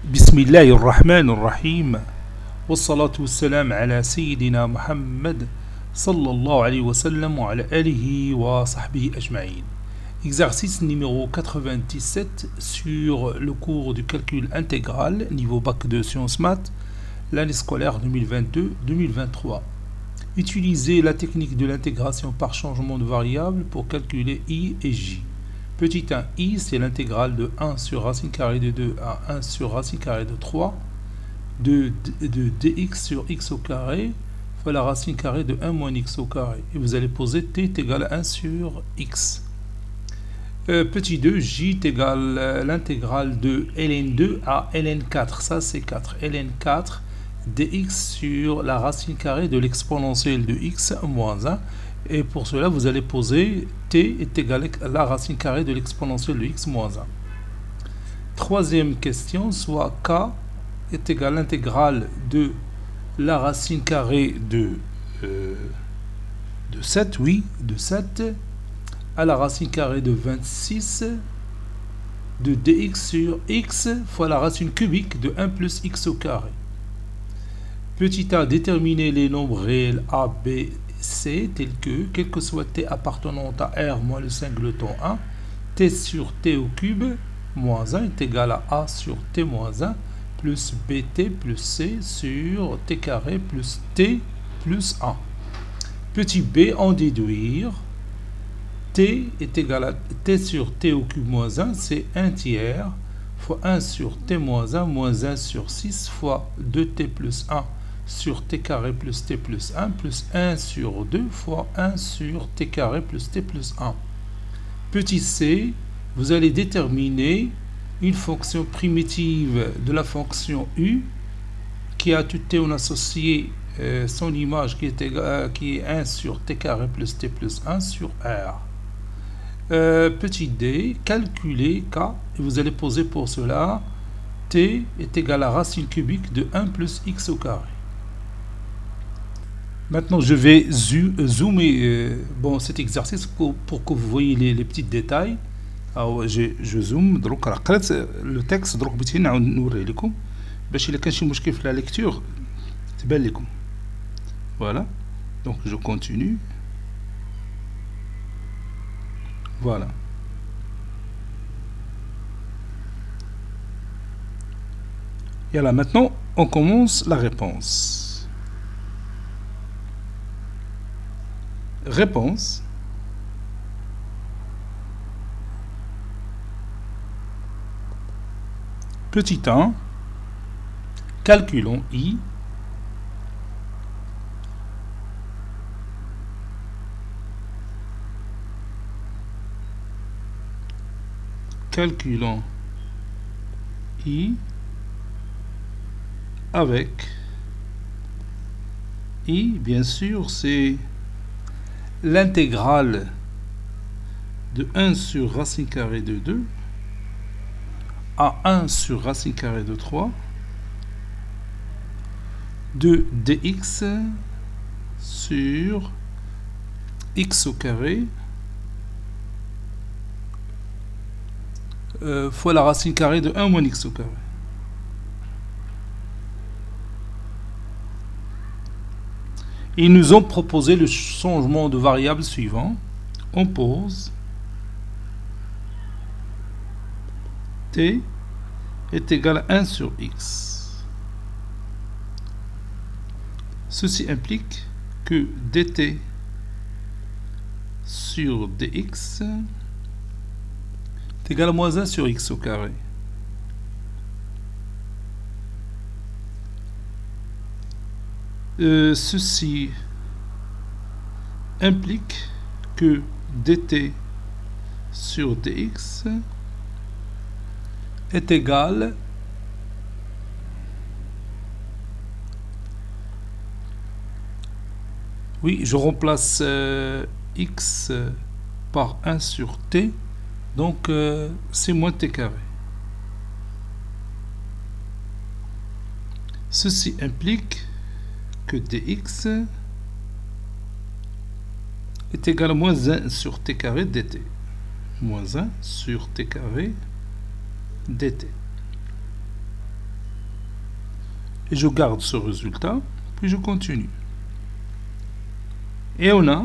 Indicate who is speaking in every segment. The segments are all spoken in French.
Speaker 1: بسم الله الرحمن الرحيم والصلاة والسلام على سيدنا محمد صلى الله عليه وسلم وعلى آله وصحبه أجمعين. Exercice numéro 97 sur le cours du calcul intégral niveau bac de sciences maths, l'année scolaire 2022-2023. Utilisez la technique de l'intégration par changement de variable pour calculer I et J. Petit 1, I, c'est l'intégrale de 1 sur racine carrée de 2 à 1 sur racine carrée de 3 de dx sur x au carré fois la racine carrée de 1 moins x au carré. Et vous allez poser t est égal à 1 sur x. Petit 2, j est égal à l'intégrale de ln2 à ln4. Ça, c'est 4. ln4 dx sur la racine carrée de l'exponentielle de x moins 1. Et pour cela, vous allez poser t est égal à la racine carrée de l'exponentielle de x moins 1. Troisième question, soit k est égal à l'intégrale de la racine carrée de 7, oui, de 7, à la racine carrée de 26 de dx sur x fois la racine cubique de 1 plus x au carré. Petit a, déterminer les nombres réels a, b, c, tels que, quel que soit t appartenant à r moins le singleton 1, t sur t au cube moins 1 est égal à a sur t moins 1 plus bt plus c sur t carré plus t plus 1. Petit b, en déduire, t est égal à t sur t au cube moins 1, c'est 1 tiers fois 1 sur t moins 1 sur 6 fois 2t plus 1 sur t carré plus t plus 1 sur 2 fois 1 sur t carré plus t plus 1. Petit c, vous allez déterminer une fonction primitive de la fonction u qui a tout t on associé son image qui est 1 sur t carré plus t plus 1 sur r. Petit d, calculer k, et vous allez poser pour cela t est égal à racine cubique de 1 plus x au carré. Maintenant, je vais zoomer cet exercice pour que vous voyez les petits détails. Alors, je zoome. Donc, le texte, donc, je vais نوريه لكم باش إلا كان شي مشكل في la lecture تبان لكم. Voilà. Donc, je continue. Voilà. Et là, maintenant, on commence la réponse. Réponse. Petit 1. Calculons I. Calculons I avec I, bien sûr, c'est l'intégrale de 1 sur racine carrée de 2 à 1 sur racine carrée de 3 de dx sur x au carré fois la racine carrée de 1 moins x au carré. Ils nous ont proposé le changement de variable suivant. On pose t est égal à 1 sur x. Ceci implique que dt sur dx est égal à moins 1 sur x au carré. Ceci implique que dt sur dx est égal je remplace x par 1 sur t, donc c'est moins t carré. Ceci implique que dx est égal à moins 1 sur t carré dt. Moins 1 sur t carré dt. Et je garde ce résultat, puis je continue. Et on a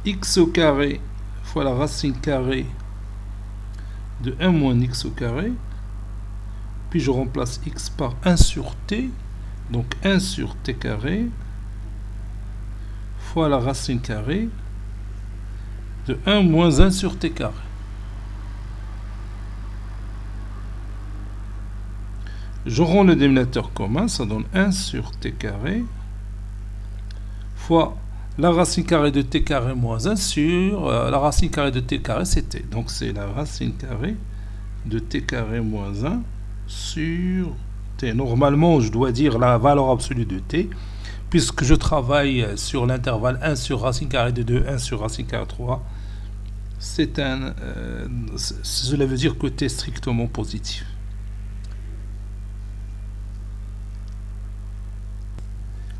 Speaker 1: x au carré fois la racine carrée de 1 moins x au carré, puis je remplace x par 1 sur t, donc 1 sur t carré fois la racine carrée de 1 moins 1 sur t carré. Je rends le dénominateur commun, ça donne 1 sur t carré fois la racine carrée de t carré moins 1 sur la racine carrée de t carré, c'est t. Donc c'est la racine carrée de t carré moins 1 sur t. Normalement, je dois dire la valeur absolue de t, puisque je travaille sur l'intervalle 1 sur racine carrée de 2, 1 sur racine carrée de 3. Cela veut dire que t est strictement positif.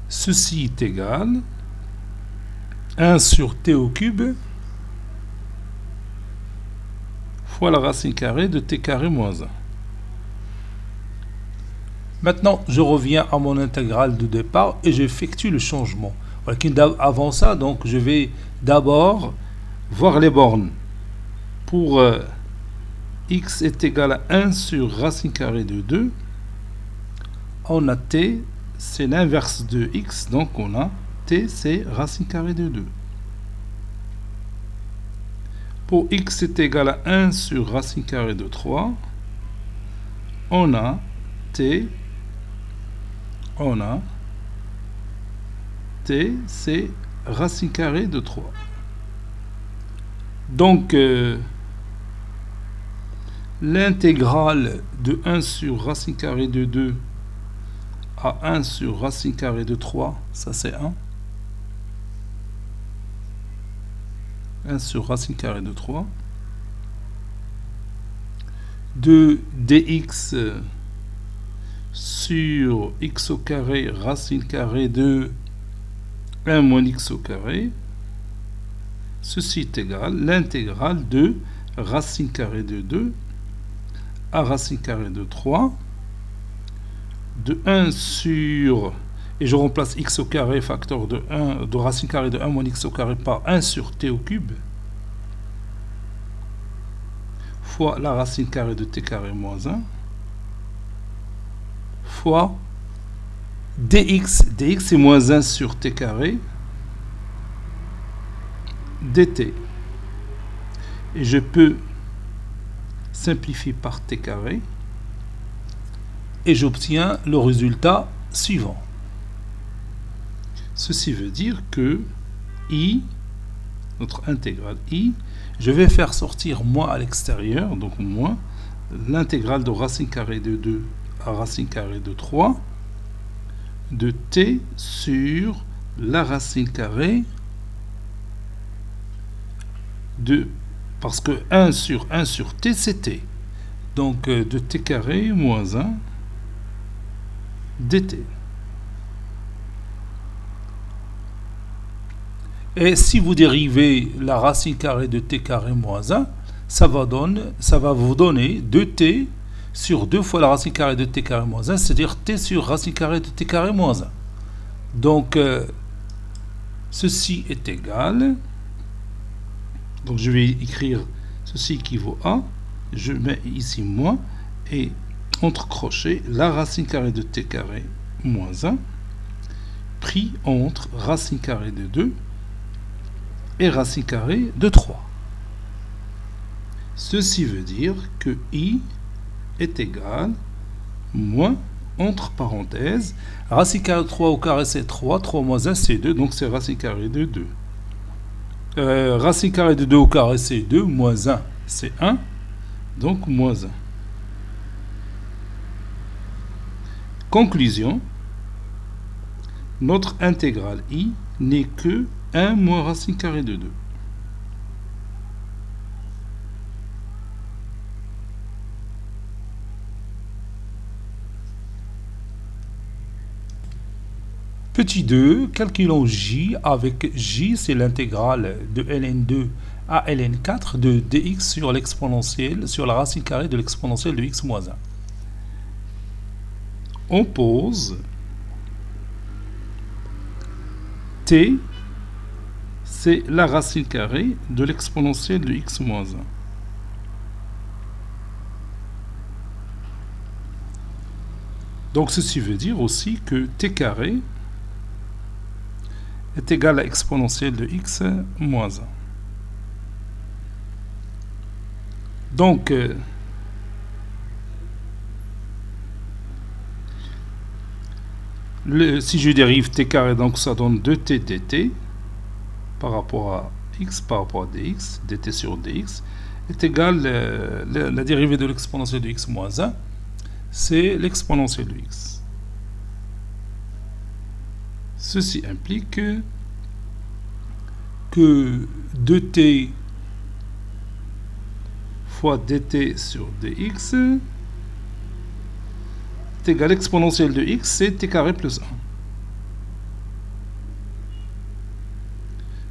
Speaker 1: Ceci est égal 1 sur t au cube fois la racine carrée de t carré moins 1. Maintenant, je reviens à mon intégrale de départ et j'effectue le changement. Avant ça, donc, je vais d'abord voir les bornes. Pour x est égal à 1 sur racine carrée de 2, on a t, c'est l'inverse de x, donc on a t, c'est racine carrée de 2. Pour x est égal à 1 sur racine carrée de 3, on a t, c'est racine carrée de 3. Donc, l'intégrale de 1 sur racine carrée de 2 à 1 sur racine carrée de 3, ça c'est 1. 1 sur racine carrée de 3. De dx sur x au carré racine carrée de 1 moins x au carré. Ceci est égal l'intégrale de racine carrée de 2 à racine carrée de 3 de 1 sur, et je remplace x au carré facteur de 1 de racine carrée de 1 moins x au carré par 1 sur t au cube fois la racine carrée de t carré moins 1 fois dx est moins 1 sur t carré dt. Et je peux simplifier par t carré et j'obtiens le résultat suivant. Ceci veut dire que i, notre intégrale i, je vais faire sortir moins à l'extérieur, donc moins l'intégrale de racine carrée de 2 à racine carrée de 3 de t sur la racine carrée de, parce que 1 sur t c'est t, donc de t carré moins 1 dt. Et si vous dérivez la racine carrée de t carré moins 1, ça va vous donner 2t sur 2 fois la racine carrée de t carré moins 1, c'est-à-dire t sur racine carrée de t carré moins 1. Donc, ceci est égal. Donc, je vais écrire ceci équivaut à, je mets ici moins, et entre crochets, la racine carrée de t carré moins 1, pris entre racine carrée de 2 et racine carrée de 3. Ceci veut dire que i est égal moins, entre parenthèses, racine carrée de 3 au carré c'est 3, 3 moins 1 c'est 2, donc c'est racine carrée de 2. Racine carrée de 2 au carré c'est 2, moins 1 c'est 1, donc moins 1. Conclusion, notre intégrale i n'est que 1 moins racine carrée de 2. Petit 2, calculons j avec j, c'est l'intégrale de ln2 à ln4 de dx sur l'exponentielle, sur la racine carrée de l'exponentielle de x moins 1. on pose t, c'est la racine carrée de l'exponentielle de x moins 1. Donc ceci veut dire aussi que t carré est égal à exponentielle de x moins 1. Donc, si je dérive t carré, donc ça donne 2t dt par rapport à x, par rapport à dx, dt sur dx, est égal, la dérivée de l'exponentielle de x moins 1, c'est l'exponentielle de x. Ceci implique que 2t fois dt sur dx est égal à l'exponentielle de x, c'est t carré plus 1.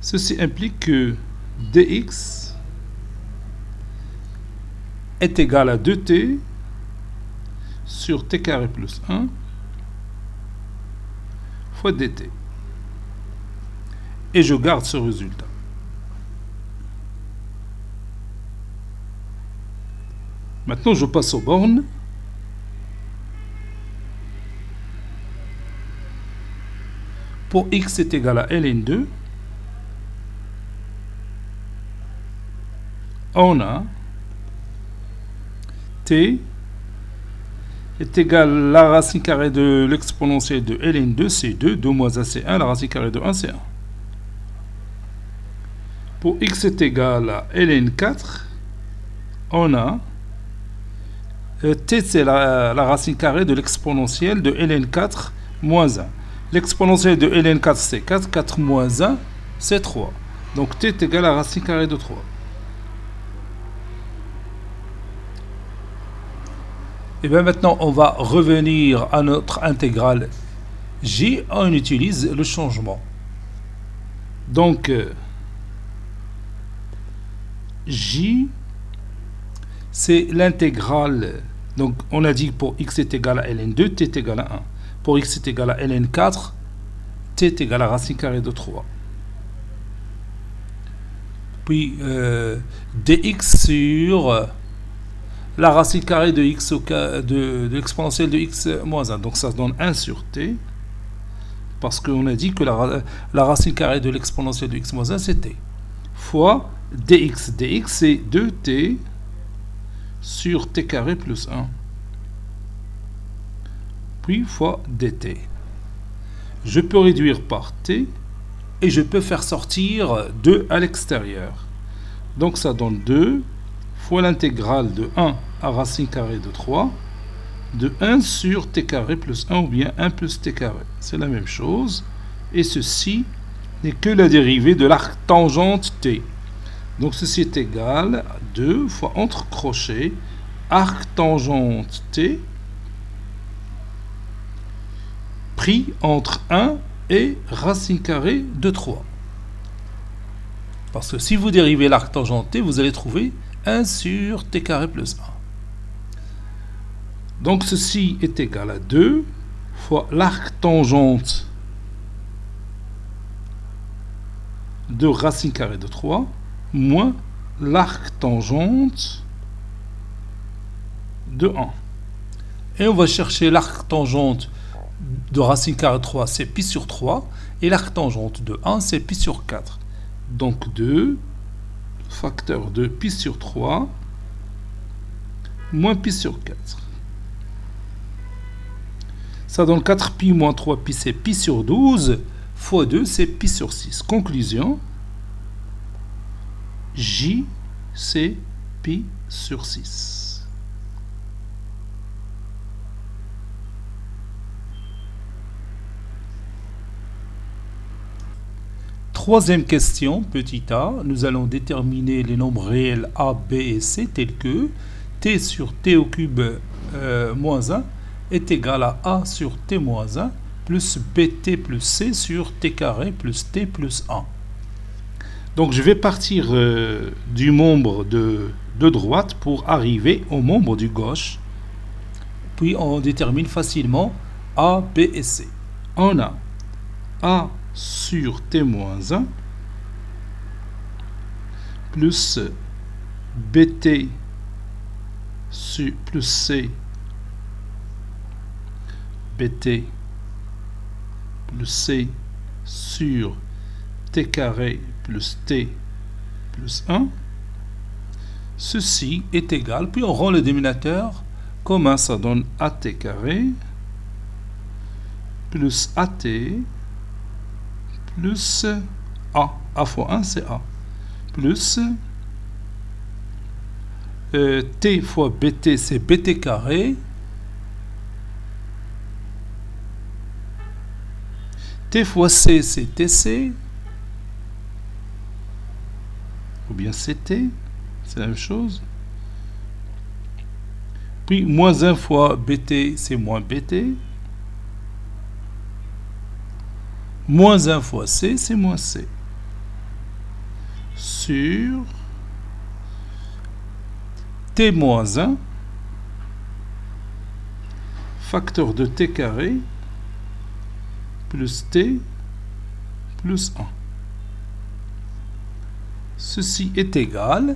Speaker 1: Ceci implique que dx est égal à 2t sur t carré plus 1 fois dt. Et je garde ce résultat. Maintenant, je passe aux bornes. Pour x est égal à ln2, on a t est égal à la racine carrée de l'exponentielle de ln2, c'est 2, 2 moins 1 c'est 1, la racine carrée de 1 c'est 1. Pour x est égal à ln4, on a t c'est la racine carrée de l'exponentielle de ln4 moins 1. L'exponentielle de ln4 c'est 4, 4 moins 1 c'est 3. Donc t est égal à la racine carrée de 3. Et bien maintenant on va revenir à notre intégrale j, on utilise le changement. Donc j c'est l'intégrale. Donc on a dit pour x est égal à ln2, t est égal à 1. Pour x est égal à ln4, t est égal à racine carrée de 3. Puis dx sur la racine carrée de x de l'exponentielle de x moins 1. Donc ça donne 1 sur t. Parce qu'on a dit que la racine carrée de l'exponentielle de x moins 1 c'est t. Fois dx. Dx c'est 2t sur t carré plus 1. Puis fois dt. Je peux réduire par t et je peux faire sortir 2 à l'extérieur. Donc ça donne 2 fois l'intégrale de 1 à racine carrée de 3 de 1 sur t carré plus 1 ou bien 1 plus t carré. C'est la même chose. Et ceci n'est que la dérivée de l'arc tangente t. Donc ceci est égal à 2 fois entre crochets arc tangente t pris entre 1 et racine carrée de 3. Parce que si vous dérivez l'arc tangente t, vous allez trouver 1 sur t carré plus 1. Donc ceci est égal à 2 fois l'arc tangente de racine carrée de 3 moins l'arc tangente de 1. Et on va chercher l'arc tangente de racine carrée de 3, c'est pi sur 3. Et l'arc tangente de 1, c'est pi sur 4. Donc 2 facteur de pi sur 3 moins pi sur 4. Ça donne 4 pi moins 3 pi, c'est pi sur 12, fois 2, c'est pi sur 6. Conclusion, j, c'est pi sur 6. Troisième question, petit a, nous allons déterminer les nombres réels a, b et c tels que t sur t au cube moins 1 est égal à a sur t moins 1 plus bt plus c sur t carré plus t plus 1. Donc je vais partir du membre de droite pour arriver au membre du gauche. Puis on détermine facilement A, B et C. On a A sur T moins 1 plus BT plus C BT plus C sur T carré plus T plus 1. Ceci est égal, puis on rend le dénominateur commun, ça donne AT carré plus AT plus A. A fois 1, c'est A. Plus T fois BT, c'est BT carré. T fois C, c'est TC. Ou bien CT, c'est la même chose. Puis moins 1 fois BT, c'est moins BT. Moins 1 fois C, c'est moins C. Sur T moins 1, facteur de T carré, plus T plus 1. Ceci est égal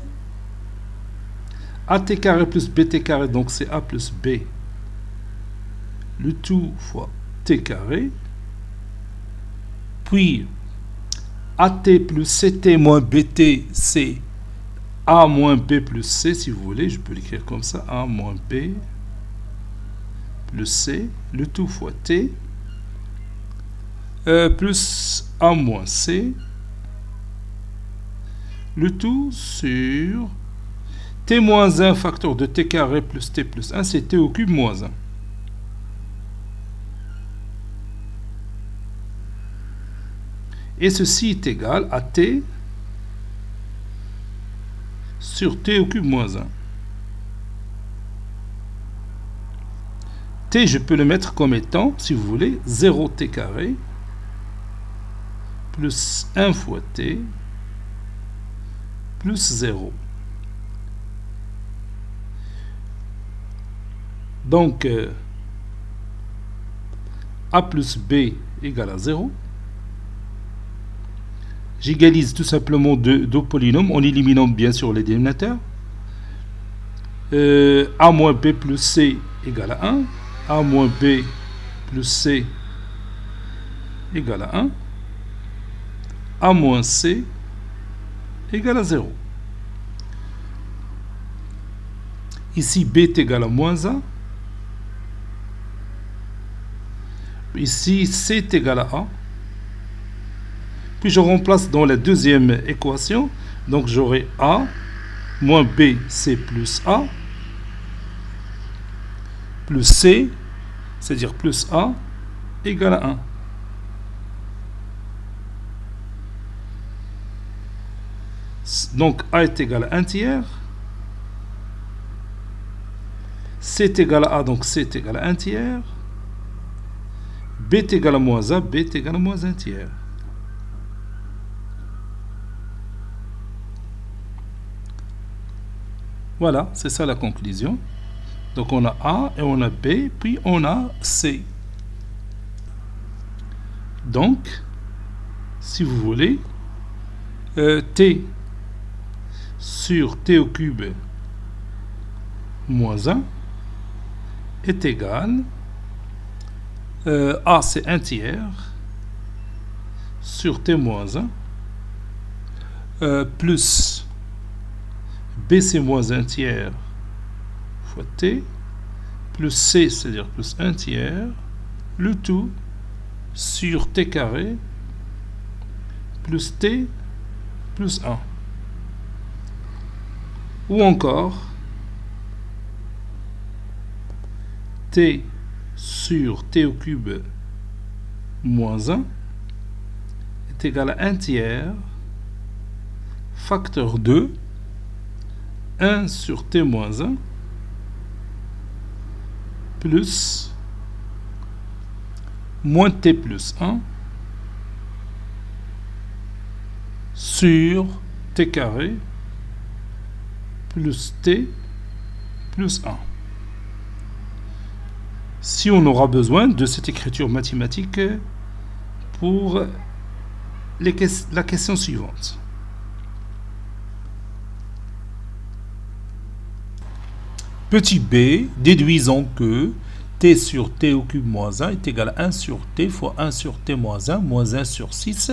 Speaker 1: à AT carré plus BT carré, donc c'est A plus B, le tout fois T carré, puis AT plus CT moins BT, c'est A moins B plus C, si vous voulez, je peux l'écrire comme ça, A moins B plus C, le tout fois T, plus A moins C, le tout sur T moins 1 facteur de T carré plus T plus 1, c'est T au cube moins 1. Et ceci est égal à T sur T au cube moins 1. T, je peux le mettre comme étant, si vous voulez, 0T carré plus 1 fois T plus 0. Donc, A plus B égale à 0. J'égalise tout simplement deux polynômes en éliminant bien sûr les dénominateurs. A moins B plus C égale à 1. A moins B plus C égale à 1. A moins C égale à 0. Ici, B est égal à moins 1. Ici, C est égal à A. Puis je remplace dans la deuxième équation. Donc j'aurai A moins B, C plus A, plus C, c'est-à-dire plus A, égale à 1. Donc A est égal à 1 tiers. C est égal à A, donc C est égal à 1 tiers. B est égal à moins A, B est égal à moins 1 tiers. Voilà, c'est ça la conclusion. Donc on a A et on a B, puis on a C. Donc, si vous voulez, T sur T au cube moins 1 est égal, A c'est 1 tiers, sur T moins 1, plus B c'est moins 1 tiers fois T, plus C, c'est-à-dire plus 1 tiers, le tout sur T carré, plus T, plus 1. Ou encore, T sur T au cube moins 1 est égal à 1 tiers, facteur 2, 1 sur T moins 1, plus moins T plus 1 sur T carré plus T plus 1. si on aura besoin de cette écriture mathématique pour la question suivante. Petit b, déduisons que t sur t au cube moins 1 est égal à 1 sur t fois 1 sur t moins 1 sur 6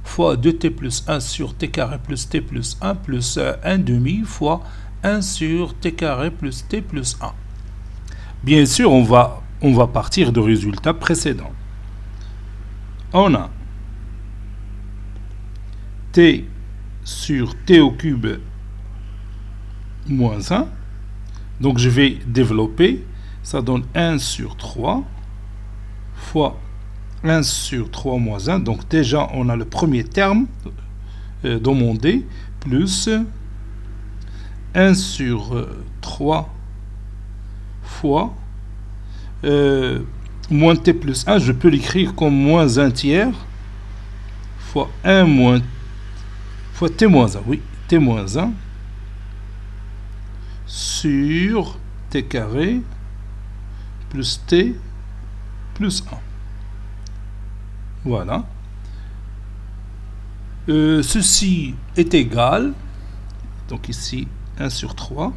Speaker 1: fois 2t plus 1 sur t carré plus t plus 1 plus 1 demi fois 1 sur t carré plus t plus 1. Bien sûr, on va partir du résultat précédent. On a t sur t au cube moins 1. Donc je vais développer. Ça donne 1 sur 3 fois 1 sur 3 moins 1. Donc déjà, on a le premier terme dans mon d, plus 1 sur 3 fois moins t plus 1. Je peux l'écrire comme moins 1 tiers fois 1 moins fois t moins 1. Oui, t moins 1 sur t carré plus t plus 1. Voilà. Ceci est égal, donc ici 1 sur 3,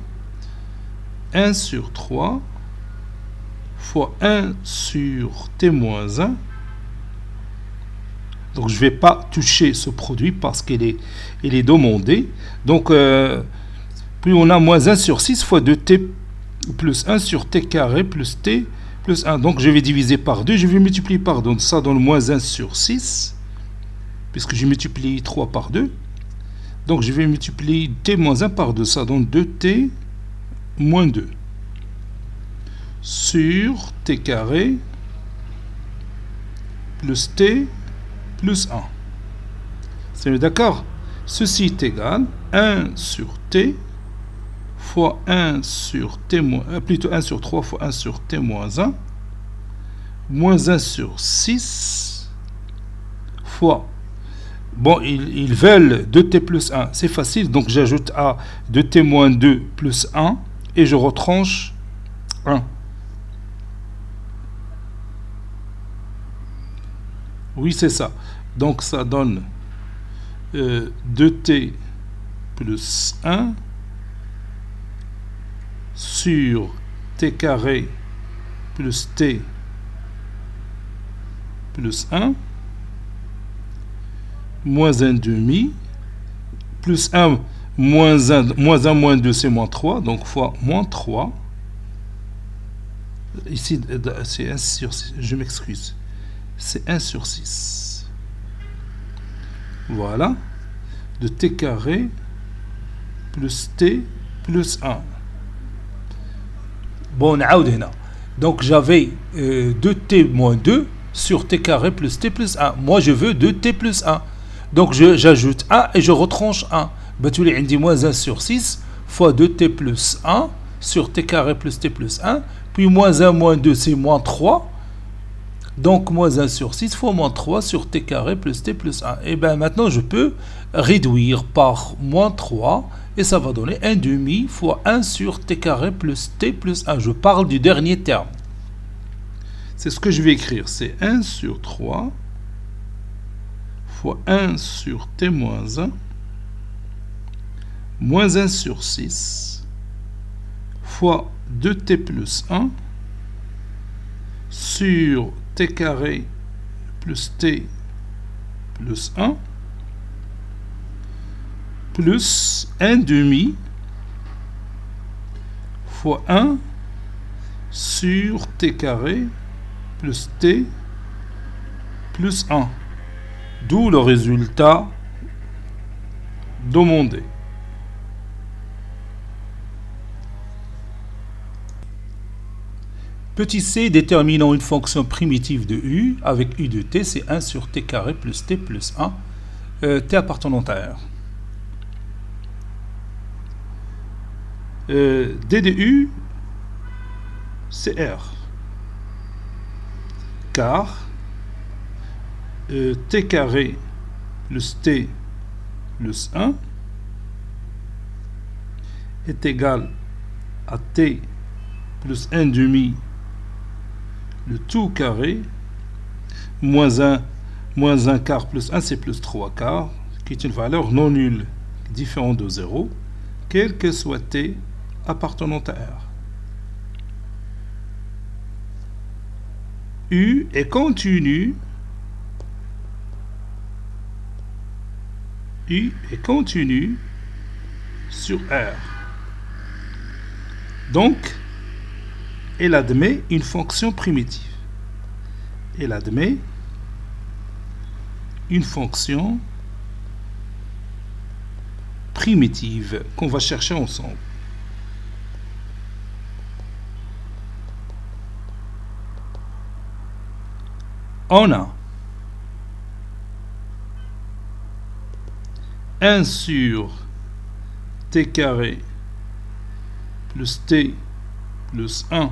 Speaker 1: 1 sur 3 fois 1 sur t moins 1. Donc je ne vais pas toucher ce produit parce qu'il est demandé. Donc puis on a moins 1 sur 6 fois 2t plus 1 sur t carré plus t plus 1. Donc je vais diviser par 2, je vais multiplier par 2. Donc ça donne moins 1 sur 6, puisque je multiplie 3 par 2. Donc je vais multiplier t moins 1 par 2. Ça donne 2t moins 2 sur t carré plus t plus 1. C'est d'accord? Ceci est égal à 1 sur t fois 1 sur t moins, plutôt 1 sur 3 fois 1 sur t moins 1, moins 1 sur 6 fois, bon, ils veulent 2t plus 1, c'est facile, donc j'ajoute à 2t moins 2 plus 1, et je retranche 1. Oui, c'est ça. Donc ça donne 2t plus 1 sur t carré plus t plus 1 moins 1 demi plus 1 moins 1 moins 2 c'est moins 3, donc fois moins 3. Ici c'est 1 sur 6, je m'excuse, c'est 1 sur 6. Voilà, de t carré plus t plus 1. Bon, donc j'avais 2t moins 2 sur t carré plus t plus 1. Moi je veux 2t plus 1. Donc j'ajoute 1 et je retranche 1. Batuli indi moins 1 sur 6 fois 2t plus 1 sur t carré plus t plus 1. Puis moins 1 moins 2 c'est moins 3. Donc moins 1 sur 6 fois moins 3 sur t carré plus t plus 1. Et bien maintenant je peux réduire par moins 3. Et ça va donner 1 demi fois 1 sur t carré plus t plus 1. Je parle du dernier terme. C'est ce que je vais écrire. C'est 1 sur 3 fois 1 sur t moins 1 moins 1 sur 6 fois 2t plus 1 sur t carré plus t plus 1 plus 1 demi fois 1 sur t carré plus t plus 1. D'où le résultat demandé. Petit c, déterminons une fonction primitive de u avec u de t, c'est 1 sur t carré plus t plus 1, t appartenant à R. D de u, c'est R. Car t carré plus t plus 1 est égal à t plus 1 demi le tout carré, moins 1 quart plus 1, c'est plus 3 quarts, qui est une valeur non nulle, différente de 0, quel que soit t appartenant à R. U est continu. U est continu sur R. Donc, elle admet une fonction primitive. Elle admet une fonction primitive qu'on va chercher ensemble. On a 1 sur t carré plus t plus 1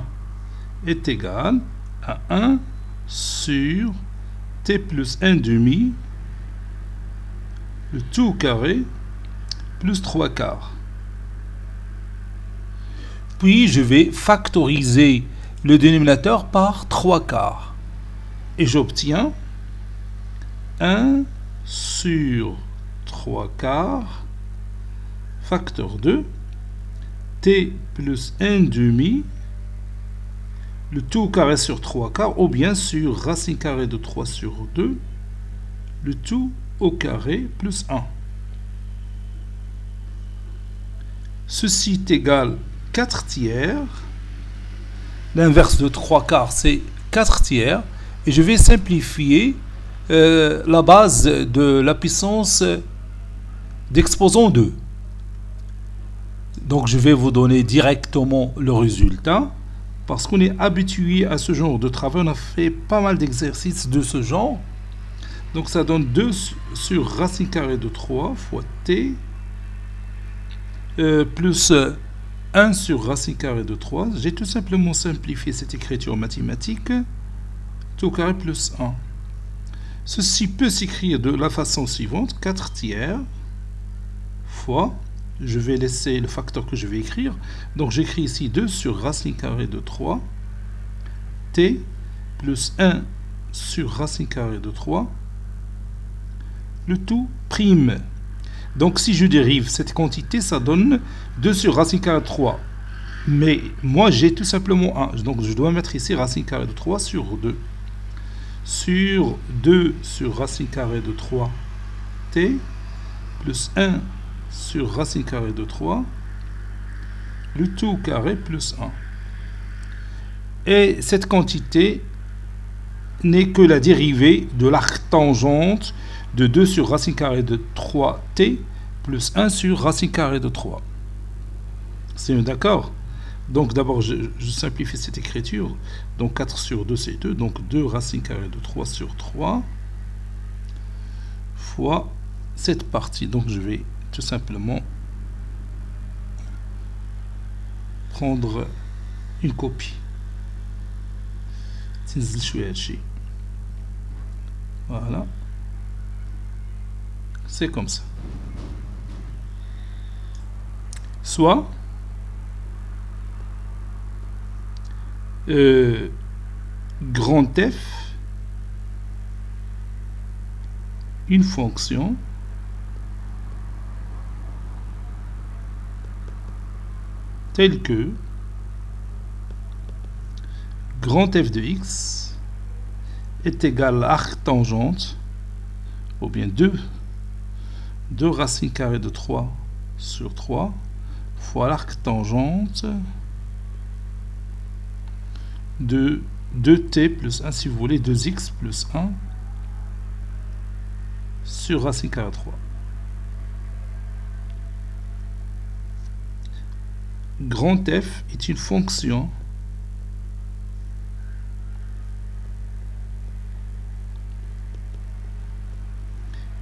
Speaker 1: est égal à 1 sur t plus 1 demi, le tout carré plus 3 quarts. Puis je vais factoriser le dénominateur par 3 quarts. Et j'obtiens 1 sur 3 quarts, facteur 2, t plus 1 demi, le tout carré sur 3 quarts, ou bien sur racine carrée de 3 sur 2, le tout au carré plus 1. Ceci est égal 4 tiers. L'inverse de 3 quarts, c'est 4 tiers. Et je vais simplifier la base de la puissance d'exposant 2. Donc je vais vous donner directement le résultat. Parce qu'on est habitué à ce genre de travail, on a fait pas mal d'exercices de ce genre. Donc ça donne 2 sur racine carrée de 3 fois t plus 1 sur racine carrée de 3. J'ai tout simplement simplifié cette écriture mathématique. Tout carré plus 1. Ceci peut s'écrire de la façon suivante. 4 tiers fois, je vais laisser le facteur que je vais écrire. Donc j'écris ici 2 sur racine carrée de 3. T plus 1 sur racine carrée de 3. Le tout prime. Donc si je dérive cette quantité, ça donne 2 sur racine carrée de 3. Mais moi j'ai tout simplement 1. Donc je dois mettre ici racine carrée de 3 sur 2. Sur 2 sur racine carrée de 3 t plus 1 sur racine carrée de 3, le tout carré plus 1. Et cette quantité n'est que la dérivée de l'arctangente de 2 sur racine carrée de 3t plus 1 sur racine carrée de 3. C'est d'accord? Donc d'abord, je simplifie cette écriture. Donc 4 sur 2, c'est 2. Donc 2 racine carrée de 3 sur 3 fois cette partie. Donc je vais tout simplement prendre une copie. Voilà. C'est comme ça. Soit grand F, une fonction telle que grand F de x est égal à arctangente, ou bien 2 racine carrée de 3 sur 3 fois l'arctangente de 2t plus 1, si vous voulez, 2x plus 1 sur racine carrée de 3. Grand F est une fonction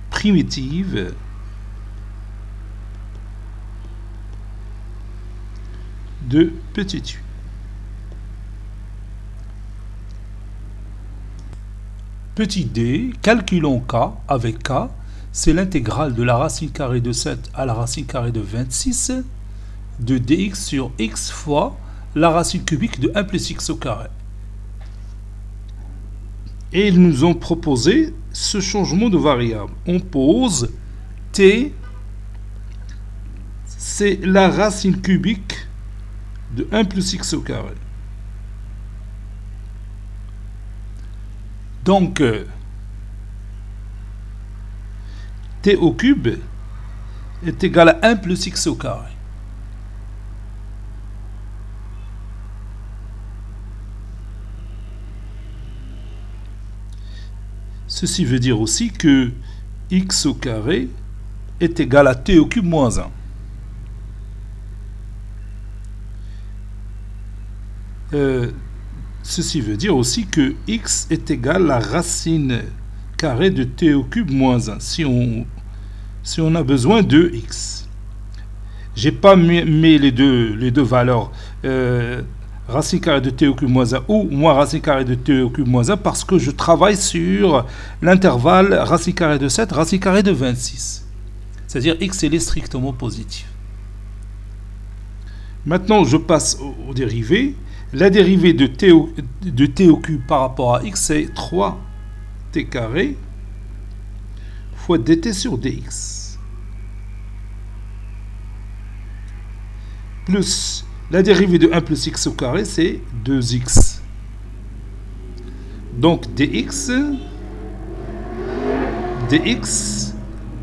Speaker 1: primitive de petit u. Petit d, calculons k avec k, c'est l'intégrale de la racine carrée de 7 à la racine carrée de 26 de dx sur x fois la racine cubique de 1 plus x au carré. Et ils nous ont proposé ce changement de variable. On pose t, c'est la racine cubique de 1 plus x au carré. Donc, t au cube est égal à 1 plus x au carré. Ceci veut dire aussi que x au carré est égal à t au cube moins 1. Ceci veut dire aussi que x est égal à la racine carrée de t au cube moins 1, si on a besoin de x. Je n'ai pas mis les deux valeurs, racine carrée de t au cube moins 1 ou moins racine carrée de t au cube moins 1, parce que je travaille sur l'intervalle racine carrée de 7, racine carrée de 26. C'est-à-dire x est strictement positif. Maintenant, je passe aux dérivées. La dérivée de t au cube par rapport à x, c'est 3t carré fois dt sur dx. Plus la dérivée de 1 plus x au carré, c'est 2x. Donc dx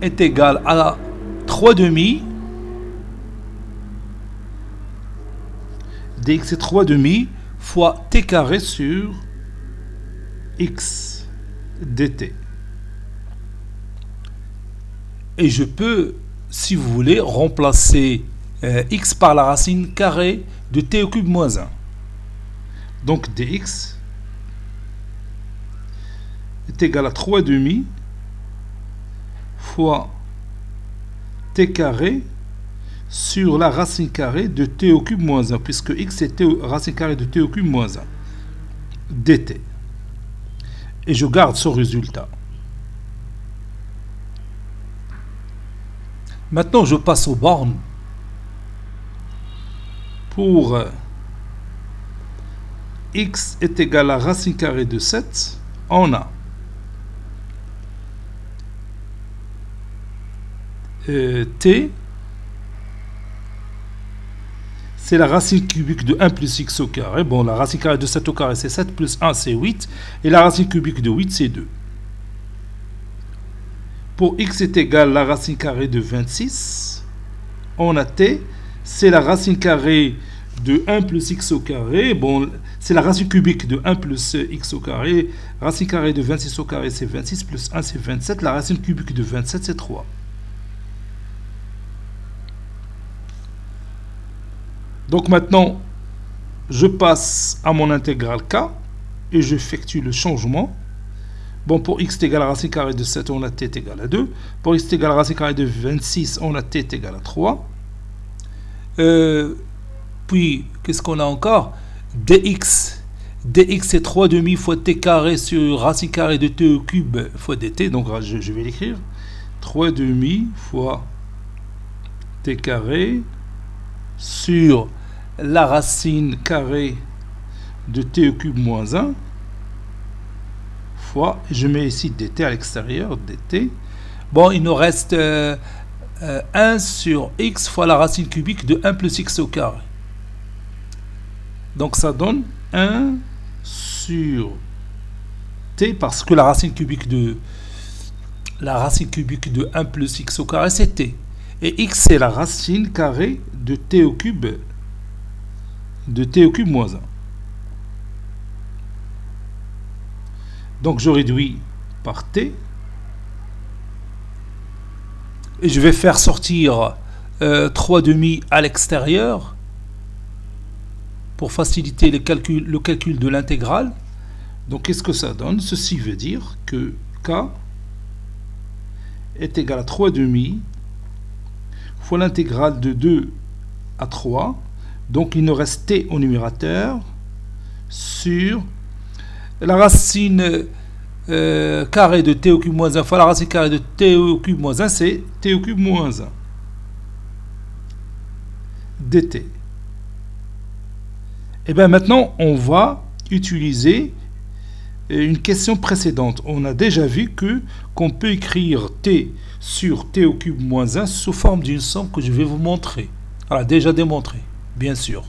Speaker 1: est égal à 3 demi. Dx est 3 demi fois t carré sur x dt. Et je peux, si vous voulez, remplacer x par la racine carrée de t au cube moins 1. Donc dx est égal à 3 demi fois t carré sur la racine carrée de t au cube moins 1, puisque x est racine carrée de t au cube moins 1, dt. Et je garde ce résultat. Maintenant, je passe aux bornes. Pour x est égal à racine carrée de 7, on a t, c'est la racine cubique de 1 plus x au carré. Bon, la racine carrée de 7 au carré, c'est 7 plus 1, c'est 8. Et la racine cubique de 8, c'est 2. Pour x est égal à la racine carrée de 26, on a t, c'est la racine carrée de 1 plus x au carré. Bon, c'est la racine cubique de 1 plus x au carré. Racine carrée de 26 au carré, c'est 26 plus 1, c'est 27. La racine cubique de 27, c'est 3. Donc maintenant, je passe à mon intégrale k et j'effectue le changement. Bon, pour x est égal à racine carrée de 7, on a t est égal à 2. Pour x est égal à racine carrée de 26, on a t est égal à 3. Puis, qu'est-ce qu'on a encore? Dx est 3 demi fois t carré sur racine carrée de t au cube fois dt. Donc, je vais l'écrire. 3 demi fois t carré sur la racine carrée de t au cube moins 1 fois, je mets ici dt à l'extérieur, dt. Bon, il nous reste 1 sur x fois la racine cubique de 1 plus x au carré. Donc ça donne 1 sur t, parce que la racine cubique de 1 plus x au carré, c'est t. Et x, c'est la racine carrée de t au cube moins 1. Donc je réduis par t. Et je vais faire sortir 3 demi à l'extérieur pour faciliter le calcul de l'intégrale. Donc qu'est-ce que ça donne? Ceci veut dire que k est égal à 3 demi fois l'intégrale de 2 à 3. Donc il nous reste t au numérateur sur la racine carrée de t au cube moins 1 fois la racine carrée de t au cube moins 1, c'est t au cube moins 1 dt. Et bien maintenant, on va utiliser une question précédente. On a déjà vu qu'on peut écrire t sur t au cube moins 1 sous forme d'une somme que je vais vous montrer. Voilà, déjà démontré, bien sûr.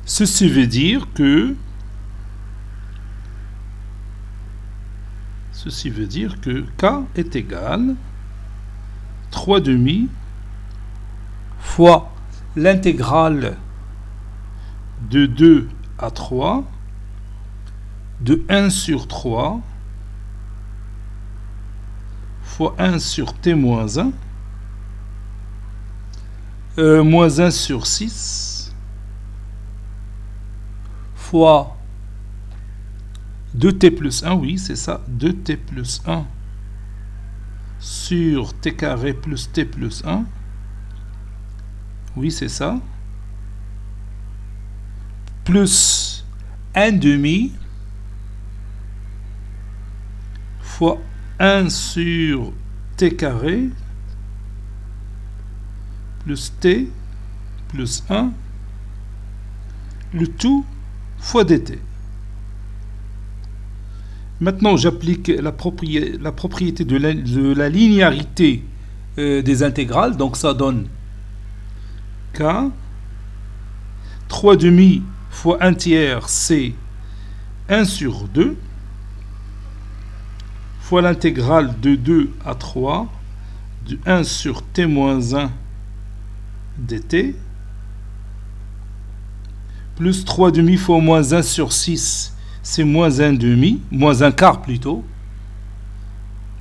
Speaker 1: Ceci veut dire que k est égal 3 demi fois l'intégrale de 2 à 3 de 1 sur 3 fois 1 sur t moins 1 moins 1 sur 6 fois 2t plus 1, oui c'est ça, 2t plus 1 sur t carré plus t plus 1, oui c'est ça, plus 1 demi fois 1 sur t carré plus t plus 1, le tout fois dt. Maintenant, j'applique la propriété de la linéarité des intégrales. Donc, ça donne k 3 demi fois 1 tiers, c'est 1 sur 2 fois l'intégrale de 2 à 3 de 1 sur t moins 1 dt plus 3 demi fois moins 1 sur 6, c'est moins 1 demi, moins 1 quart plutôt,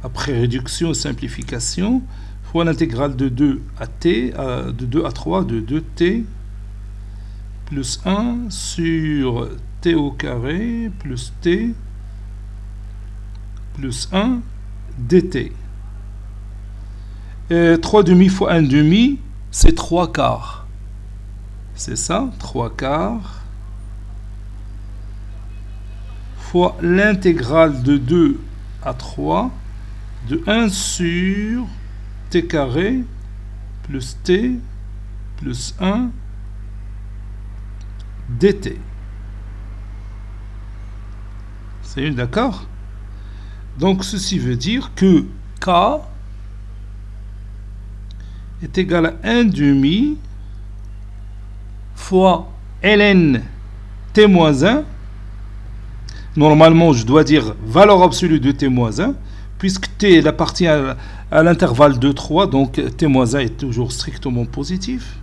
Speaker 1: après réduction et simplification, fois l'intégrale de 2 à t, de 2 à 3, de 2t, plus 1 sur t au carré, plus t, plus 1 dt. 3 demi fois 1 demi, c'est 3 quarts. C'est ça, 3 quarts, fois l'intégrale de 2 à 3 de 1 sur t carré plus t plus 1 dt. C'est d'accord? Donc ceci veut dire que k est égal à 1 demi fois ln t moins 1. Normalement, je dois dire valeur absolue de t moins 1, puisque t appartient à l'intervalle de 3, donc t moins 1 est toujours strictement positif.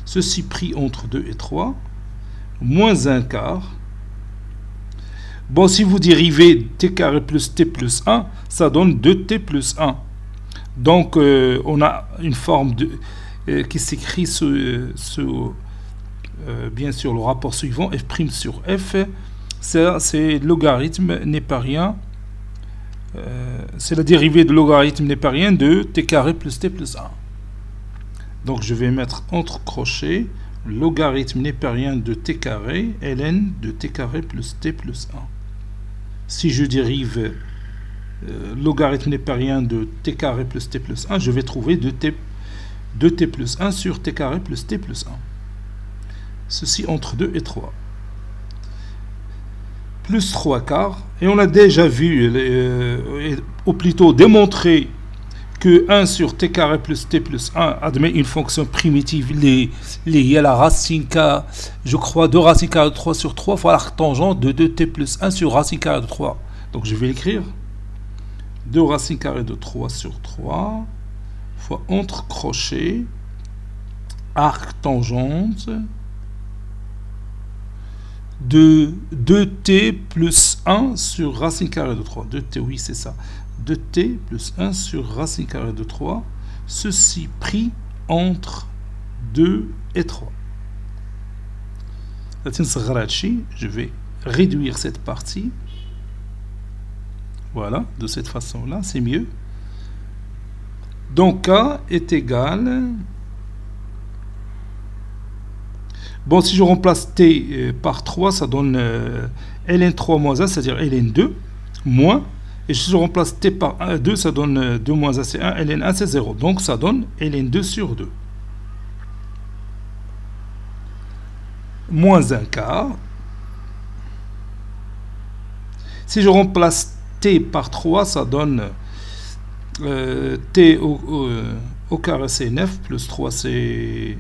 Speaker 1: Ceci pris entre 2 et 3, moins 1 quart. Bon, si vous dérivez t carré plus t plus 1, ça donne 2t plus 1. Donc, on a une forme qui s'écrit bien sûr le rapport suivant, f' sur f, c'est logarithme népérien, c'est la dérivée de logarithme népérien de t carré plus t plus 1. Donc je vais mettre entre crochets logarithme népérien de t carré, ln de t carré plus t plus 1. Si je dérive logarithme népérien de t carré plus t plus 1, je vais trouver 2t plus 1 sur t carré plus t plus 1. Ceci entre 2 et 3. Plus 3 quarts. Et on a déjà vu, ou plutôt démontré, que 1 sur t carré plus t plus 1 admet une fonction primitive liée à la racine k, je crois, de racine carrée de 3 sur 3 fois l'arctangente de 2t plus 1 sur racine carrée de 3. Donc je vais l'écrire. 2 racine carrée de 3 sur 3 fois entre crochets arctangente de 2t plus 1 sur racine carrée de 3. 2t, oui, c'est ça. 2t plus 1 sur racine carrée de 3. Ceci pris entre 2 et 3. Je vais réduire cette partie. Voilà, de cette façon-là, c'est mieux. Donc, k est égal... Bon, si je remplace t par 3, ça donne ln3 moins 1, c'est-à-dire ln2, moins. Et si je remplace t par 2, ça donne 2 moins 1, c'est 1, ln1, c'est 0. Donc, ça donne ln2 sur 2. Moins 1 quart. Si je remplace t par 3, ça donne t au carré c'est 9, plus 3 c'est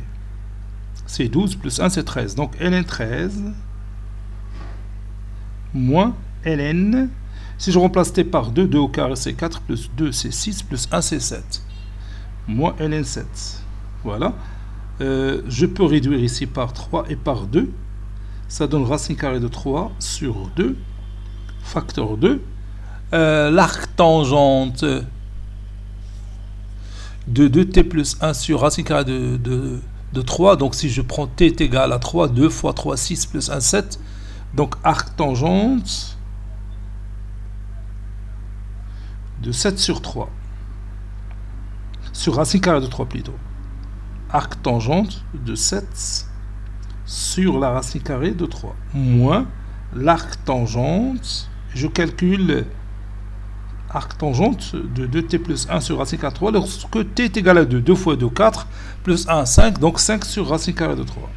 Speaker 1: 12, plus 1 c'est 13. Donc ln 13 moins ln. Si je remplace t par 2, 2 au carré c'est 4, plus 2 c'est 6, plus 1 c'est 7. Moins ln 7. Voilà. Je peux réduire ici par 3 et par 2. Ça donne racine carrée de 3 sur 2, facteur 2. L'arc-tangente de 2t plus 1 sur racine carrée de 3. Donc si je prends t est égal à 3, 2 fois 3, 6 plus 1, 7. Donc arc-tangente de 7 sur 3. Sur racine carrée de 3 plutôt. Arc-tangente de 7 sur la racine carrée de 3. Moins l'arc-tangente, je calcule arc-tangente de 2t plus 1 sur racine carrée de 3 lorsque t est égal à 2. 2 fois 2, 4, plus 1, 5, donc 5 sur racine carrée de 3.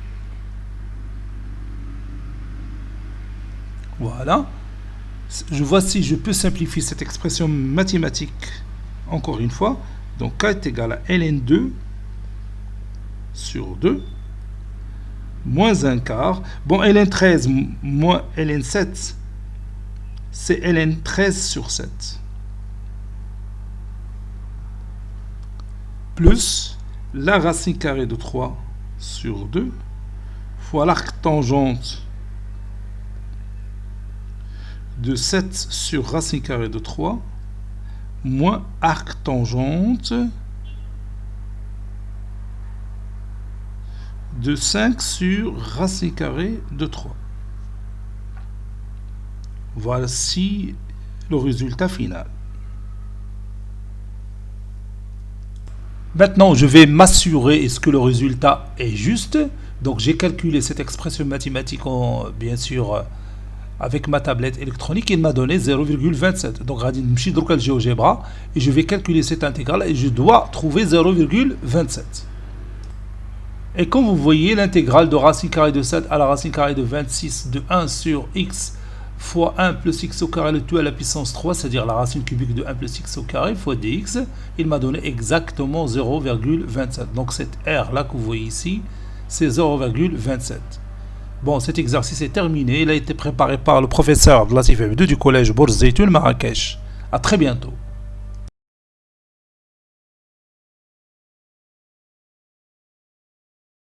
Speaker 1: Voilà. Je vois si je peux simplifier cette expression mathématique encore une fois. Donc k est égal à ln2 sur 2 moins 1 quart. Bon, ln 13 moins ln 7, c'est ln 13 sur 7. Plus la racine carrée de 3 sur 2 fois l'arc-tangente de 7 sur racine carrée de 3 moins arc-tangente de 5 sur racine carrée de 3. Voici le résultat final. Maintenant, je vais m'assurer est-ce que le résultat est juste. Donc, j'ai calculé cette expression mathématique, bien sûr, avec ma tablette électronique. Il m'a donné 0,27. Donc, je suis dans le GeoGebra et je vais calculer cette intégrale et je dois trouver 0,27. Et comme vous voyez, l'intégrale de racine carrée de 7 à la racine carrée de 26 de 1 sur x fois 1 plus x au carré le tout à la puissance 3, c'est-à-dire la racine cubique de 1 plus x au carré fois dx, il m'a donné exactement 0,27. Donc cette R là que vous voyez ici, c'est 0,27. Bon, cet exercice est terminé. Il a été préparé par le professeur de la CFF2 du collège Bourz Zeytoun Marrakech. À très bientôt.